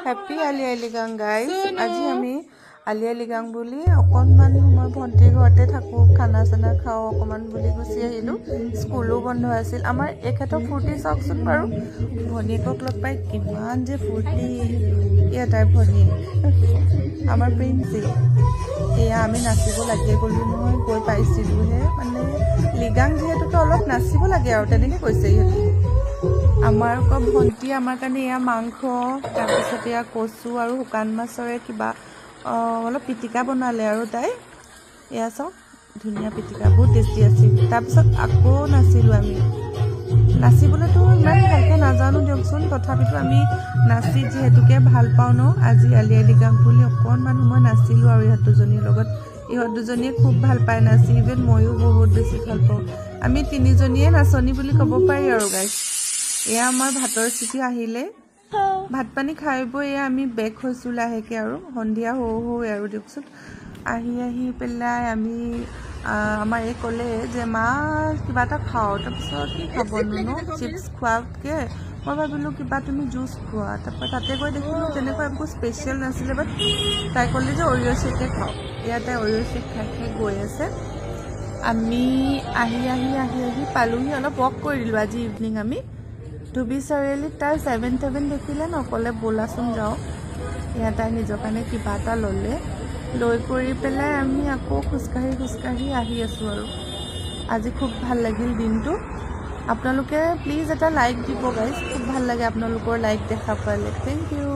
Happy আলি আই Ligang guys. আজি আমি আলি আই লৃগাং বুলি অকণমান সময় ভণ্টিৰ ঘৰতে থাকোঁ, খানা চানা খাওঁ অকণমান বুলি গুচি আহিলোঁ। স্কুলো বন্ধ আছিল আমাৰ। এখেতৰ ফূৰ্তি চাওকচোন বাৰু, ভনীয়েকক লগ পাই কিমান যে ফূৰ্তি। এয়া তাইৰ ভনীয়েক আমাৰ প্ৰিন্সি। এয়া আমি নাচিব লাগিয়ে গ'লোঁ নহয়, গৈ পাইছিলোঁহে। মানে লৃগাং যিহেতুকে অলপ নাচিব লাগে আৰু তেনেকৈ কৈছে ইহঁতি। আমাৰ আকৌ ভণ্টি আমাৰ কাৰণে এয়া মাংস, তাৰপিছত এয়া কচু আৰু শুকান মাছৰে কিবা অলপ পিটিকা বনালে আৰু তাই। এয়া চাওক ধুনীয়া পিটিকা, বহুত টেষ্টি আছিল। তাৰপিছত আকৌ নাচিলোঁ আমি। নাচিবলৈতো ইমান ভালকৈ নাজানো দিয়কচোন, তথাপিতো আমি নাচি যিহেতুকে ভাল পাওঁ ন। আজি আলি আই লৃগাং বুলি অকণমান সময় নাচিলোঁ আৰু ইহঁত দুজনীৰ লগত। ইহঁত দুজনীয়ে খুব ভাল পায় নাচি, ইভেন ময়ো বহুত বেছি ভাল পাওঁ। আমি তিনিজনীয়ে নাচনী বুলি ক'ব পাৰি আৰু গাইজ। এয়া আমাৰ ভাতৰ চিটি আহিলে, ভাত পানী খাই বৈ এয়া আমি বেক হৈছোঁ লাহেকৈ আৰু সন্ধিয়া হওঁ আৰু দিয়কচোন। আহি পেলাই আমি আমাৰ এই ক'লে যে মা কিবা এটা খাওঁ। তাৰপিছত কি খাবনো ন, চিপছ খোৱাতকৈ মই ভাবিলোঁ কিবা তুমি জুচ খোৱা। তাৰপৰা তাতে গৈ দেখিলোঁ তেনেকুৱা একো স্পেচিয়েল নাছিলে, বাট তাই ক'লে যে অৰিঅ' শ্বেকে খাওঁ। এয়া তাই অৰিঅ' শ্বেক খাই গৈ আছে। আমি আহি পালোঁহি, অলপ ৱক কৰি দিলোঁ আজি ইভিনিং আমি। ধুবি চাৰিআলিত তাই 7-7 দেখিলে ন, ক'লে ব'লাচোন যাওঁ। এয়া তাই নিজৰ কাৰণে কিবা এটা ল'লে, লৈ কৰি পেলাই আমি আকৌ খোজকাঢ়ি আহি আছোঁ আৰু। আজি খুব ভাল লাগিল দিনটো। আপোনালোকে প্লিজ এটা লাইক দিব গাইজ, খুব ভাল লাগে আপোনালোকৰ লাইক দেখা পালে। Thank U.